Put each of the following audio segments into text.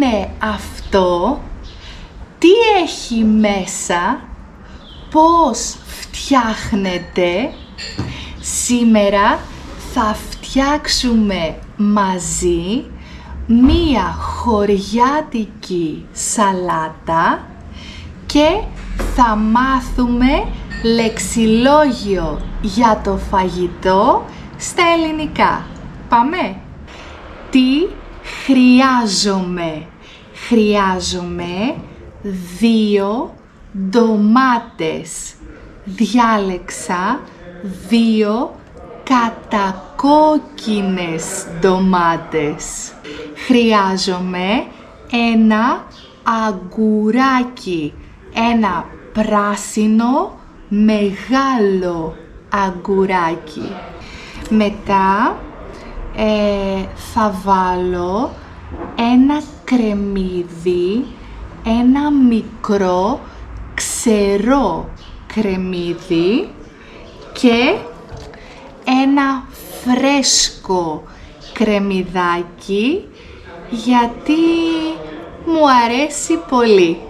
είναι αυτό, τι έχει μέσα, πώς φτιάχνεται. Σήμερα θα φτιάξουμε μαζί μία χωριάτικη σαλάτα και θα μάθουμε λεξιλόγιο για το φαγητό στα ελληνικά. Πάμε! Τι χρειάζομαι? Χρειάζομαι 2 ντομάτες. Διάλεξα 2 κατακόκκινες ντομάτες. Χρειάζομαι ένα αγκουράκι, ένα πράσινο μεγάλο αγκουράκι. Μετά θα βάλω ένα κρεμμύδι, ένα μικρό ξερό κρεμμύδι και ένα φρέσκο κρεμμυδάκι, γιατί μου αρέσει πολύ.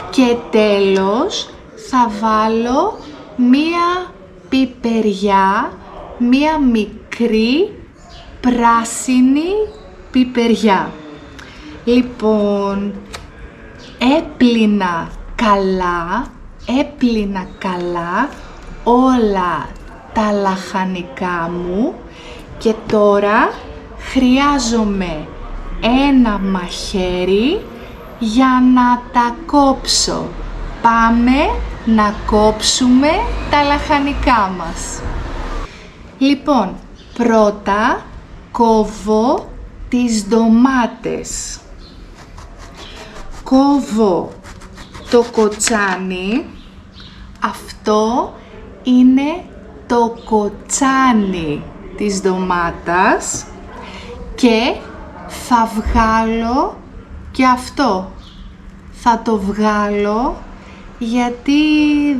Και τέλος θα βάλω μία πιπεριά, μία μικρή πράσινη πιπεριά. Λοιπόν, έπλυνα καλά όλα τα λαχανικά μου και τώρα χρειάζομαι ένα μαχαίρι για να τα κόψω. Πάμε να κόψουμε τα λαχανικά μας. Λοιπόν, πρώτα κόβω τις ντομάτες. Κόβω το κοτσάνι. Αυτό είναι το κοτσάνι της ντομάτας και θα βγάλω και αυτό. Θα το βγάλω γιατί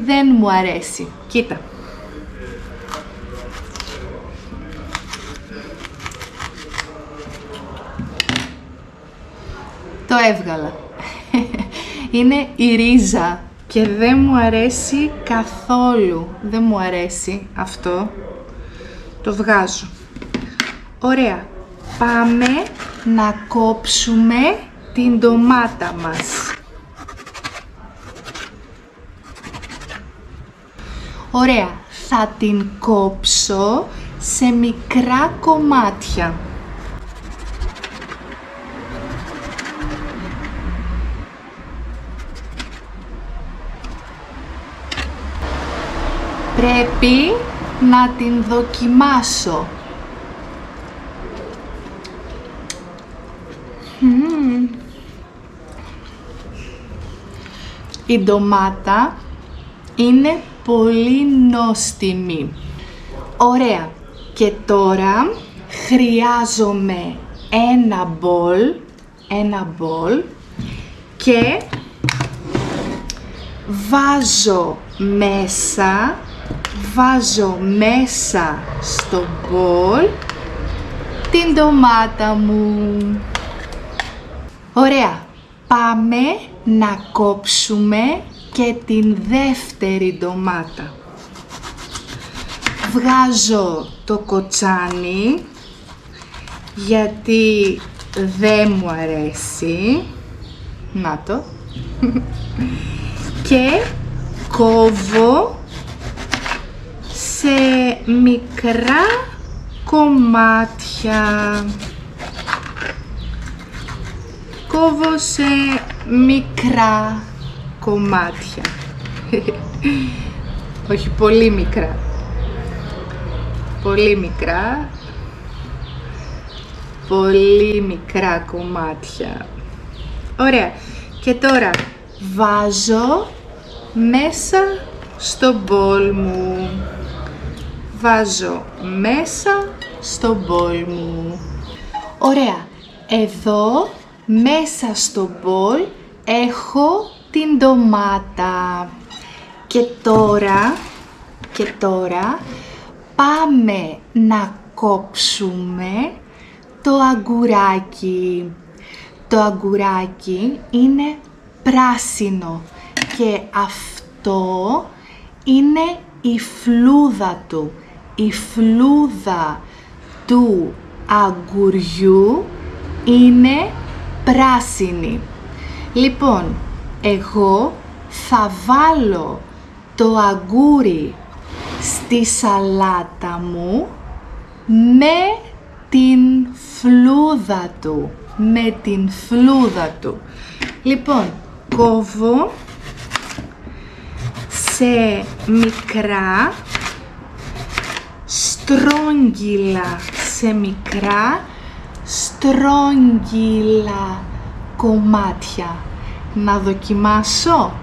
δεν μου αρέσει. Κοίτα. Το έβγαλα. Είναι η ρίζα και δεν μου αρέσει καθόλου. Δεν μου αρέσει αυτό. Το βγάζω. Ωραία. Πάμε να κόψουμε την ντομάτα μας. Ωραία. Θα την κόψω σε μικρά κομμάτια. Πρέπει να την δοκιμάσω. Η ντομάτα είναι πολύ νόστιμη. Ωραία. Και τώρα χρειάζομαι ένα μπολ και βάζω μέσα στο μπολ την ντομάτα μου. Ωραία. Πάμε να κόψουμε και την δεύτερη ντομάτα. Βγάζω το κοτσάνι γιατί δεν μου αρέσει. Να το. Και κόβω σε μικρά κομμάτια. Κόβω σε μικρά κομμάτια. Όχι, πολύ μικρά. Πολύ μικρά κομμάτια. Ωραία. Και τώρα βάζω μέσα στο μπολ μου. Ωραία. Εδώ μέσα στο μπολ έχω την ντομάτα. Και τώρα πάμε να κόψουμε το αγκουράκι. Το αγκουράκι είναι πράσινο και αυτό είναι η φλούδα του. Η φλούδα του αγκουριού είναι πράσινη. Λοιπόν, εγώ θα βάλω το αγκούρι στη σαλάτα μου με την φλούδα του. Με την φλούδα του. Λοιπόν, κόβω σε μικρά στρόγγυλα, κομμάτια. Να δοκιμάσω.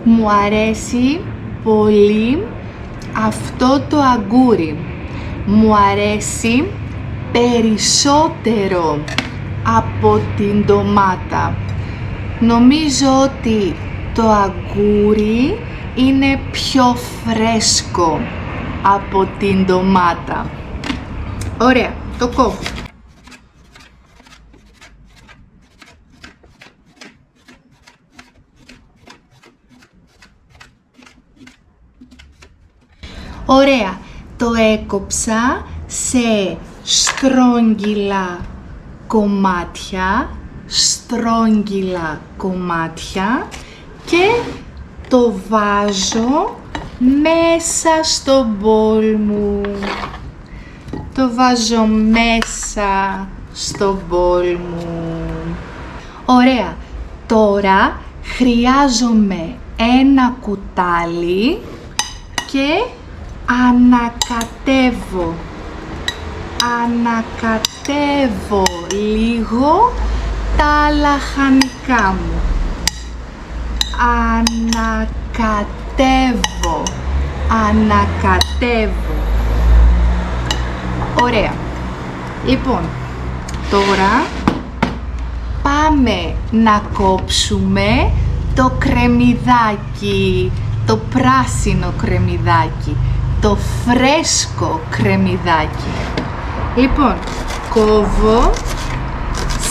Μου αρέσει πολύ αυτό το αγκούρι. Μου αρέσει περισσότερο από την ντομάτα. Νομίζω ότι το αγκούρι είναι πιο φρέσκο από την ντομάτα. Ωραία, το κόβω. Ωραία, το έκοψα σε στρόγγυλα κομμάτια και το βάζω μέσα στο μπολ μου. Ωραία, τώρα χρειάζομαι ένα κουτάλι και ανακατεύω λίγο τα λαχανικά μου. Ανακατεύω. Ωραία. Λοιπόν, τώρα πάμε να κόψουμε το κρεμμυδάκι, το πράσινο κρεμμυδάκι, το φρέσκο κρεμμυδάκι. Λοιπόν, κόβω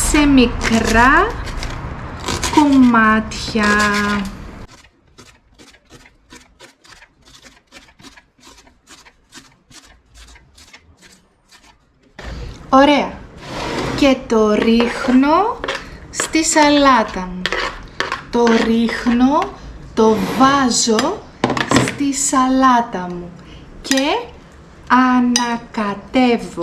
σε μικρά κομμάτια. Ωραία. Και το ρίχνω στη σαλάτα μου. Το βάζω στη σαλάτα μου και ανακατεύω.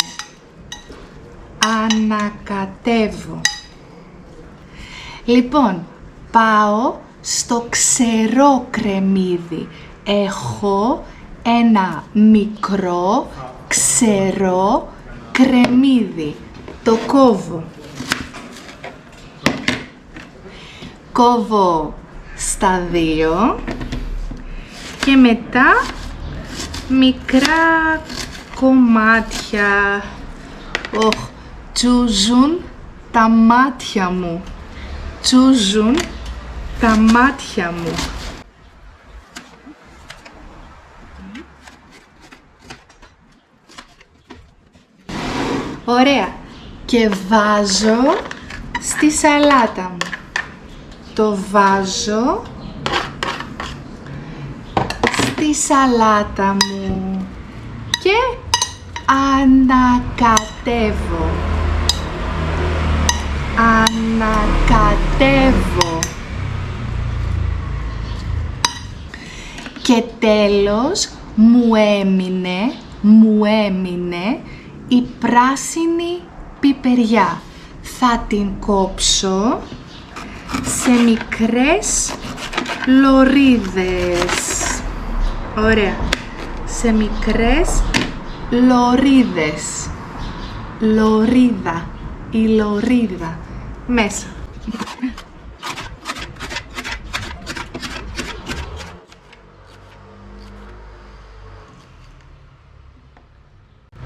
Λοιπόν, πάω στο ξερό κρεμμύδι. Έχω ένα μικρό ξερό κρεμμύδι. Το κόβω στα δύο και μετά μικρά κομμάτια. Τσούζουν τα μάτια μου. Ωραία. Και βάζω στη σαλάτα μου. Το βάζω στη σαλάτα μου και ανακατεύω. Και τέλος μου έμεινε η πράσινη πιπεριά. Θα την κόψω σε μικρές λωρίδες. Ωραία. Σε μικρές λωρίδες. Η λωρίδα μέσα.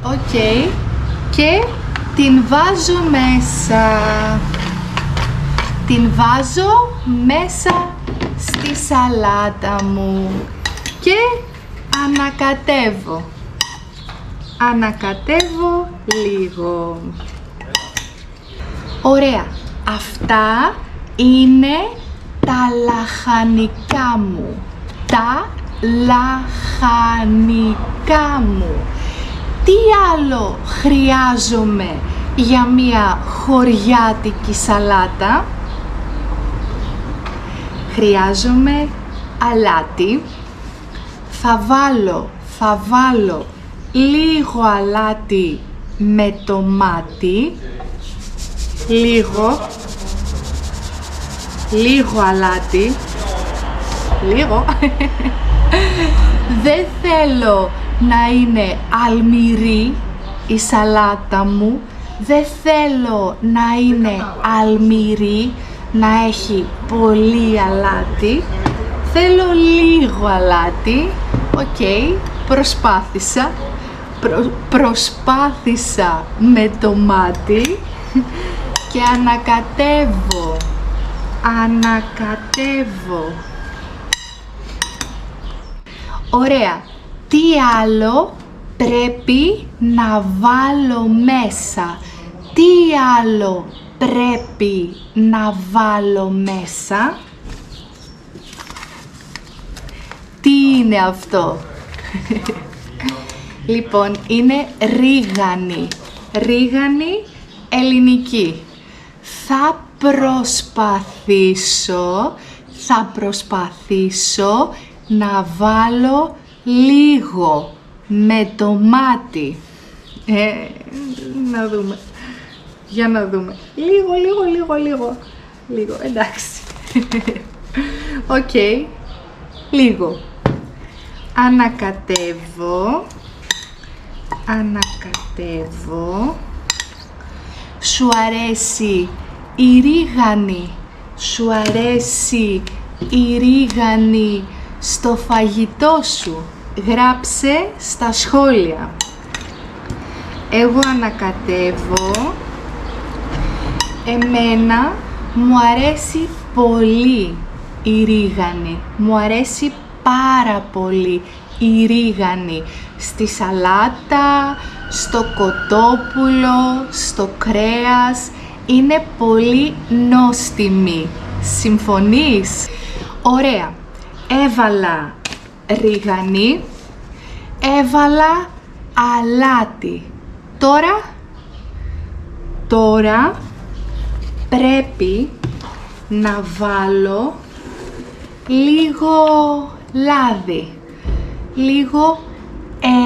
Οκ. Και την βάζω μέσα στη σαλάτα μου και ανακατεύω. ανακατεύω λίγο. Ωραία. Αυτά είναι τα λαχανικά μου. Τα λαχανικά μου. Τι άλλο χρειάζομαι για μια χωριάτικη σαλάτα? Χρειάζομαι αλάτι. Θα βάλω λίγο αλάτι με τομάτι. Λίγο αλάτι. Λίγο. Δεν θέλω να είναι αλμυρή η σαλάτα μου. Δεν θέλω να είναι αλμυρή, να έχει πολύ αλάτι. Θέλω λίγο αλάτι. Οκ, προσπάθησα. Προσπάθησα με τομάτι και ανακατεύω. Ωραία. Τι άλλο πρέπει να βάλω μέσα? Τι άλλο πρέπει να βάλω μέσα? Τι είναι αυτό? Λοιπόν, είναι ρίγανη. Ρίγανη ελληνική. Θα προσπαθήσω να βάλω λίγο με τομάτι. Να δούμε. Για να δούμε. Λίγο, εντάξει. Οκ. Λίγο. Ανακατεύω. Σου αρέσει η ρίγανη? Σου αρέσει η ρίγανη στο φαγητό σου? Γράψε στα σχόλια. Εγώ ανακατεύω. Εμένα μου αρέσει πολύ η ρίγανη. Μου αρέσει πάρα πολύ η ρίγανη στη σαλάτα, στο κοτόπουλο, στο κρέας. Είναι πολύ νόστιμη. Συμφωνείς? Ωραία. Έβαλα ρίγανη, έβαλα αλάτι. Τώρα πρέπει να βάλω λίγο λάδι, λίγο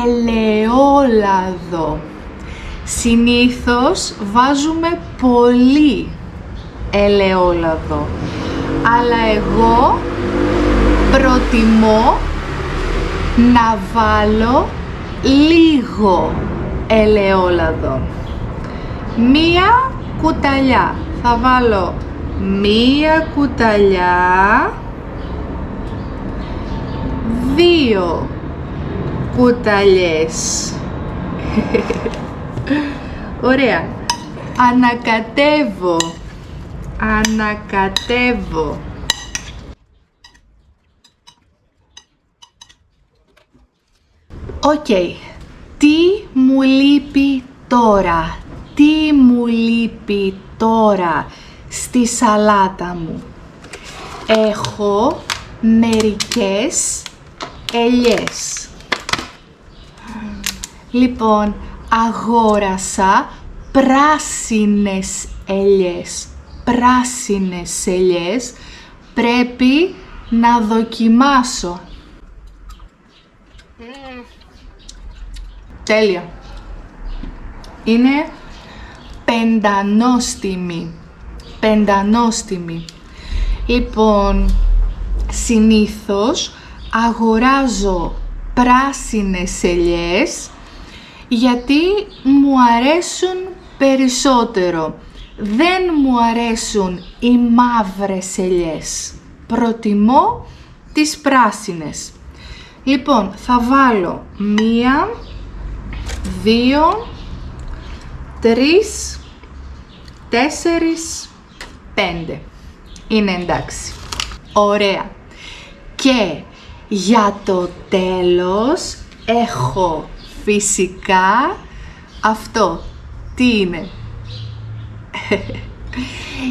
ελαιόλαδο. Συνήθως βάζουμε πολύ ελαιόλαδο, αλλά εγώ προτιμώ να βάλω λίγο ελαιόλαδο. Μία κουταλιά. Θα βάλω μία κουταλιά, 2 κουταλιές. Ωραία. Ανακατεύω. Οκ. Τι μου λείπει τώρα? Τι μου λείπει τώρα στη σαλάτα μου? Έχω μερικές ελιές. Λοιπόν, αγόρασα πράσινες ελιές. Πράσινες ελιές. Πρέπει να δοκιμάσω. Τέλεια. Είναι πεντανόστιμη. Λοιπόν, συνήθως αγοράζω πράσινες ελιές γιατί μου αρέσουν περισσότερο. Δεν μου αρέσουν οι μαύρες ελιές. Προτιμώ τις πράσινες. Λοιπόν, θα βάλω 1, 2, 3, 4, 5. Είναι εντάξει. Ωραία. Και για το τέλος έχω Φυσικά αυτό τι είναι?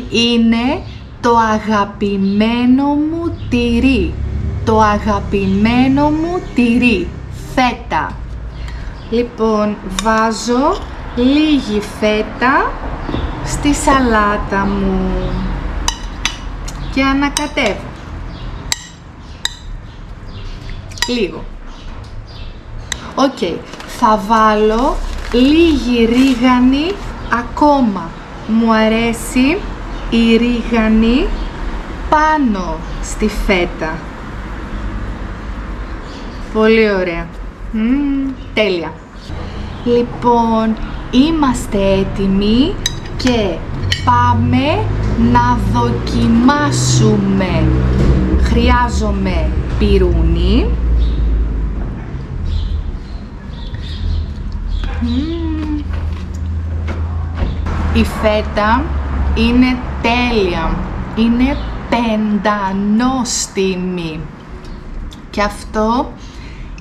Είναι το αγαπημένο μου τυρί. Το αγαπημένο μου τυρί. Φέτα. Λοιπόν, βάζω λίγη φέτα στη σαλάτα μου και ανακατεύω. Λίγο. Οκ. Θα βάλω λίγη ρίγανη ακόμα. Μου αρέσει η ρίγανη πάνω στη φέτα. Πολύ ωραία. Τέλεια. Λοιπόν, είμαστε έτοιμοι και πάμε να δοκιμάσουμε. Χρειάζομαι πυρούνι. Η φέτα είναι τέλεια. Είναι πεντανόστιμη. Και αυτό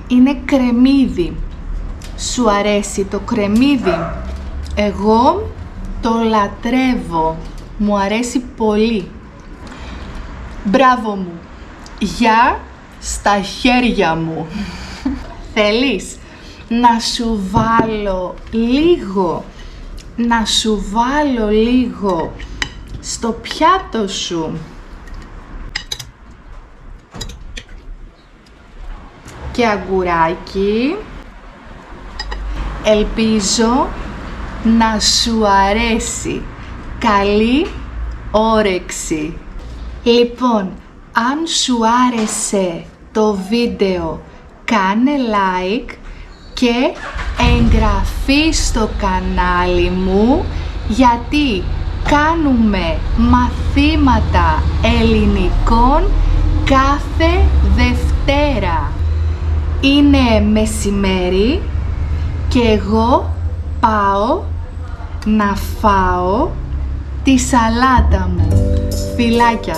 είναι κρεμμύδι. Σου αρέσει το κρεμμύδι? Εγώ το λατρεύω. Μου αρέσει πολύ. Μπράβο μου. Γεια στα χέρια μου. Θέλεις να σου βάλω λίγο, να σου βάλω λίγο στο πιάτο σου? Και αγκουράκι. Ελπίζω να σου αρέσει. Καλή όρεξη. Λοιπόν, αν σου άρεσε το βίντεο, κάνε like και εγγραφή στο κανάλι μου, γιατί κάνουμε μαθήματα ελληνικών κάθε Δευτέρα. Είναι μεσημέρι και εγώ πάω να φάω τη σαλάτα μου. Φιλάκια!